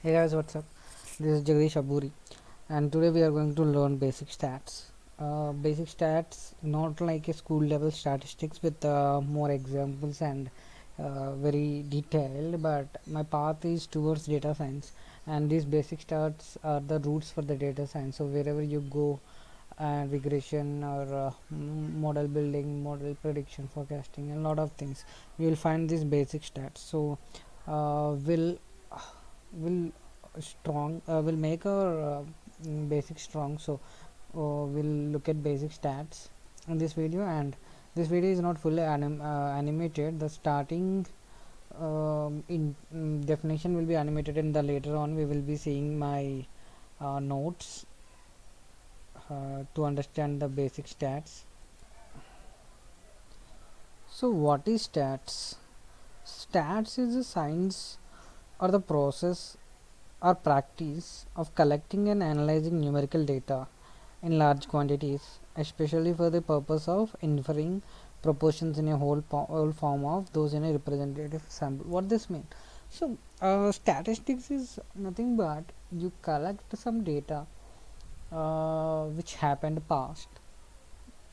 Hey guys, what's up? This is Jagdish Aburi, and today we are going to learn basic stats. Basic stats, not like a school level statistics with more examples and very detailed, but my path is towards data science, and these basic stats are the roots for the data science. So, wherever you go, regression or model building, model prediction, forecasting, and a lot of things, you will find these basic stats. So, will will make our basic strong. So we'll look at basic stats in this video, and this video is not fully animated. The starting in definition will be animated, and the later on we will be seeing my notes to understand the basic stats. So what is stats? Stats is a science or the process or practice of collecting and analyzing numerical data in large quantities, especially for the purpose of inferring proportions in a whole form of those in a representative sample. What this mean? So, statistics is nothing but you collect some data which happened past,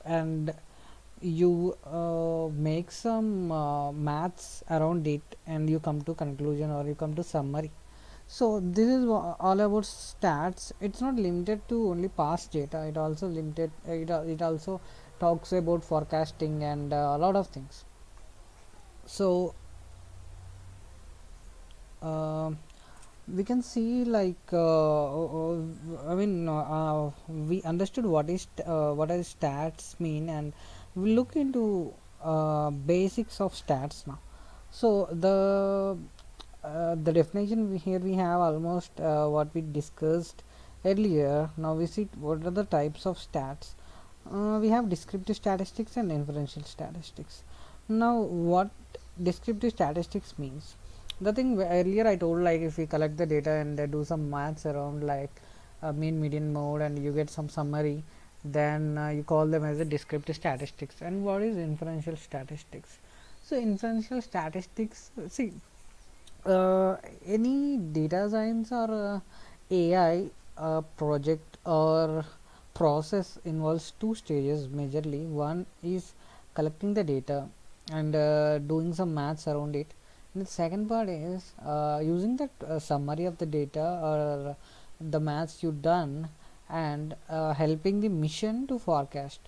and you make some maths around it, and you come to conclusion or you come to summary. So this is all about stats. It's not limited to only past data. It also limited. It also talks about forecasting and a lot of things. So uh, we can see like we understood what is stats mean, and we look into basics of stats now. So the definition here we have almost what we discussed earlier. Now we see what are the types of stats. We have descriptive statistics and inferential statistics. Now what descriptive statistics means, the thing earlier I told, like if we collect the data and do some maths around, like mean median mode, and you get some summary, then you call them as a descriptive statistics. And what is inferential statistics? So inferential statistics, see, uh, any data science or AI project or process involves two stages majorly. One is collecting the data and doing some maths around it. And the second part is using that summary of the data or the maths you done, and helping the mission to forecast.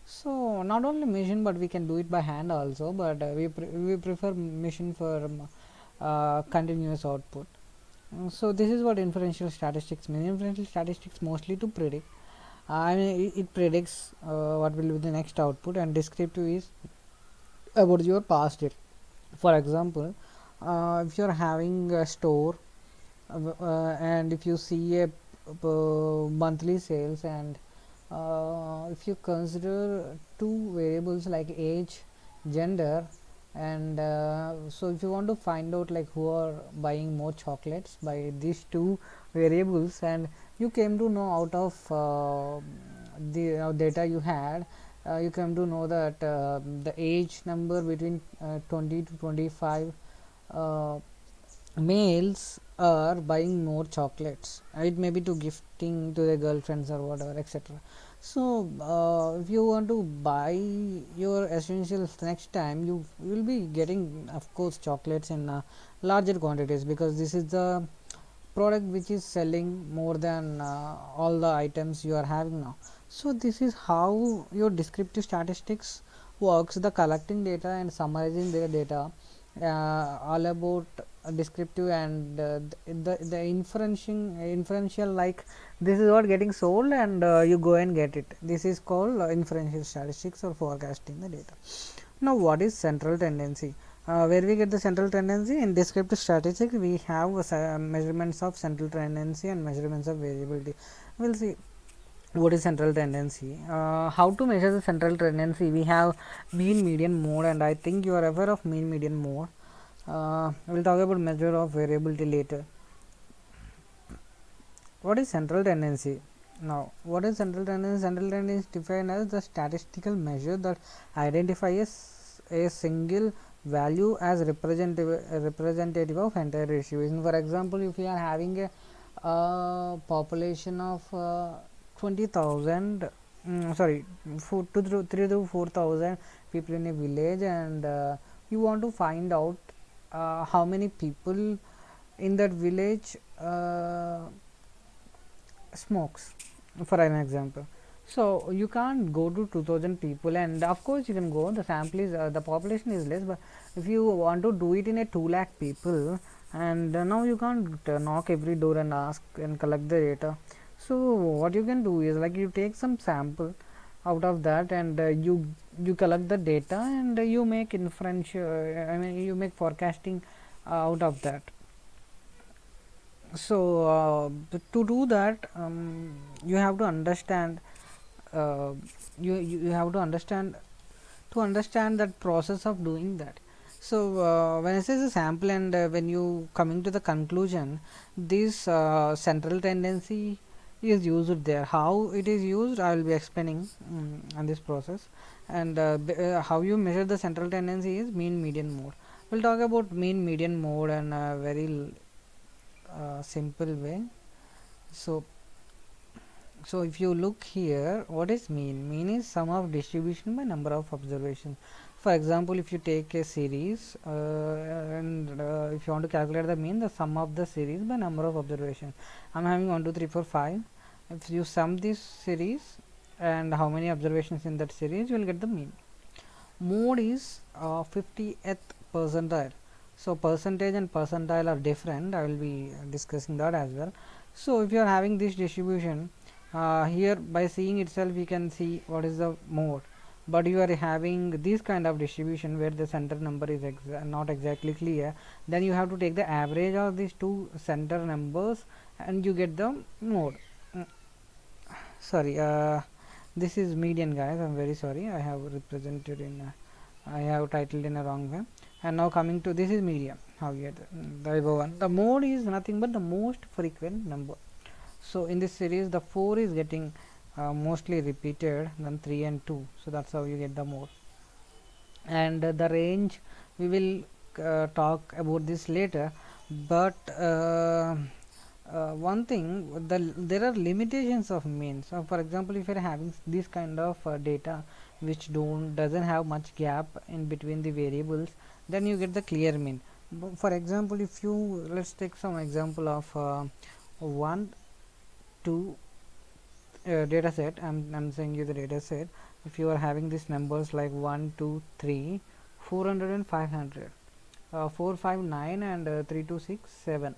So not only mission, but we can do it by hand also. But we prefer mission for continuous output. So this is what inferential statistics mean. Inferential statistics mostly to predict. It predicts what will be the next output, and descriptive is about your past data. For example, if you are having a store, and if you see a monthly sales, and if you consider two variables like age, gender, and so if you want to find out like who are buying more chocolates by these two variables, and you came to know out of the data you had, you came to know that the age number between 20 to 25 uh, males are buying more chocolates. It may be to gifting to their girlfriends or whatever, etc. So if you want to buy your essentials next time, you will be getting, of course, chocolates in larger quantities, because this is the product which is selling more than all the items you are having now. So this is how your descriptive statistics works, the collecting data and summarizing their data, all about descriptive, and the inferential, like this is what getting sold, and you go and get it. This is called inferential statistics or forecasting the data. Now what is central tendency? Where we get the central tendency? In descriptive statistics we have measurements of central tendency and measurements of variability. We'll see what is central tendency. How to measure the central tendency? We have mean median mode, and I think you are aware of mean median mode. We'll talk about measure of variability later. What is central tendency? Now, what is central tendency? Central tendency is defined as the statistical measure that identifies a single value as representative of entire distribution. For example, if you are having a population of 20,000, sorry, 3 to 4,000 people in a village, and you want to find out how many people in that village smokes, for an example. So you can't go to 2000 people, and of course you can go, the sample is the population is less, but if you want to do it in a 2 lakh people, and now you can't knock every door and ask and collect the data. So what you can do is, like, you take some sample out of that, and you collect the data, and you make inferential, I mean, you make forecasting out of that. So to do that, you have to understand, uh, you have to understand that process of doing that. So when I say the sample, and when you coming to the conclusion, this central tendency is used there. How it is used, I will be explaining on this process. And how you measure the central tendency is mean median mode. We'll talk about mean median mode in a very simple way. So if you look here, what is mean? Mean is sum of distribution by number of observations. For example, if you take a series, and if you want to calculate the mean, the sum of the series by number of observations. I'm having 1 2 3 4 5. If you sum this series and how many observations in that series, you will get the mean. Mode is 50th percentile. So percentage and percentile are different. I will be discussing that as well. So if you are having this distribution, here by seeing itself we can see what is the mode, but you are having this kind of distribution where the center number is not exactly clear, then you have to take the average of these two center numbers and you get the mode. Sorry, this is median, guys. I'm very sorry, I have represented in I have titled in a wrong way. And now coming to this is median. How you get the above one. The mode is nothing but the most frequent number. So in this series, the 4 is getting mostly repeated than 3 and 2. So that's how you get the mode. And the range, we will talk about this later. But one thing, there are limitations of mean. So for example, if you are having this kind of data which doesn't have much gap in between the variables, then you get the clear mean. For example, if you, let's take some example of 1 2 data set. I'm saying you the data set. If you are having these numbers like 1 2 3 400 and 500, 4 5 9 and 3 2 6 7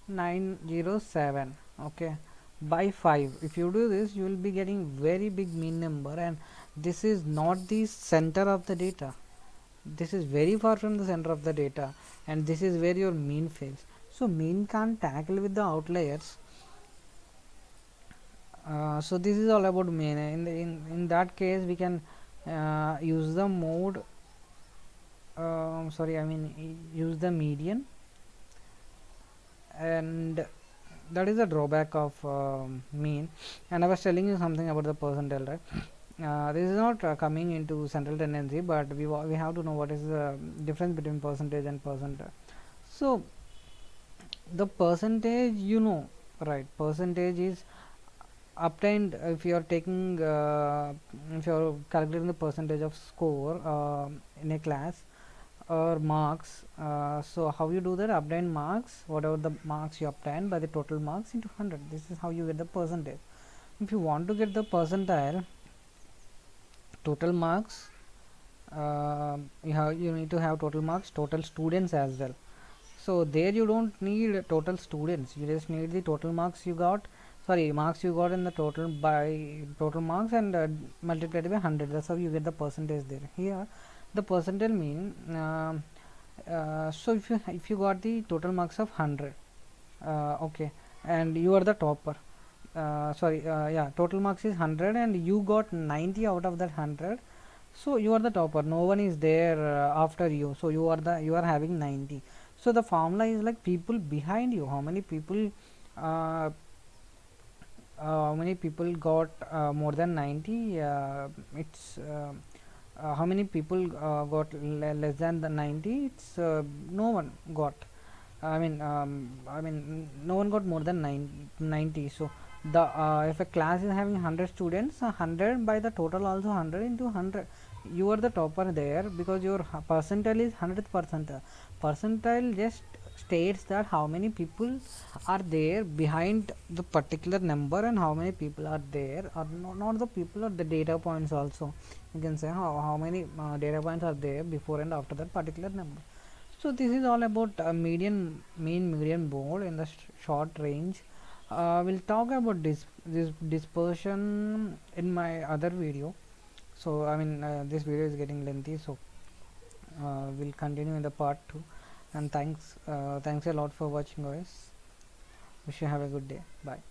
907, okay, by 5. If you do this, you will be getting very big mean number, and this is not the center of the data. This is very far from the center of the data, and this is where your mean fails. So mean can't tackle with the outliers. So this is all about mean. In that case, we can use the mode, sorry, I mean use the median, and that is the drawback of mean. And I was telling you something about the percentile, right? This is not coming into central tendency, but we have to know what is the difference between percentage and percentile. So the percentage, you know, right? Percentage is obtained if you are taking if you are calculating the percentage of score in a class or marks. So how you do that? Obtain marks, whatever the marks you obtain, by the total marks into 100. This is how you get the percentage. If you want to get the percentile, total marks, you need to have total marks, total students as well. So there you don't need total students, you just need the total marks you got, sorry, marks you got in the total by total marks, and multiplied by 100. That's how you get the percentage there. Here the percentile mean, so if you got the total marks of 100, okay, and you are the topper, yeah, total marks is 100 and you got 90 out of that 100, so you are the topper, no one is there after you, so you are having 90. So the formula is like people behind you, how many people got more than 90, it's how many people got less than the 90? It's no one got. No one got more than 90. So the if a class is having 100 students, 100 by the total also 100 into 100. You are the topper there because your percentile is 100th percentile. Percentile just states that how many people are there behind the particular number and how many people are there, or not the people or the data points also. You can say how many data points are there before and after that particular number. So this is all about mean median mode in the short range. We'll talk about this dispersion in my other video. So this video is getting lengthy, so we'll continue in the part 2. And thanks a lot for watching, guys. Wish you have a good day. Bye.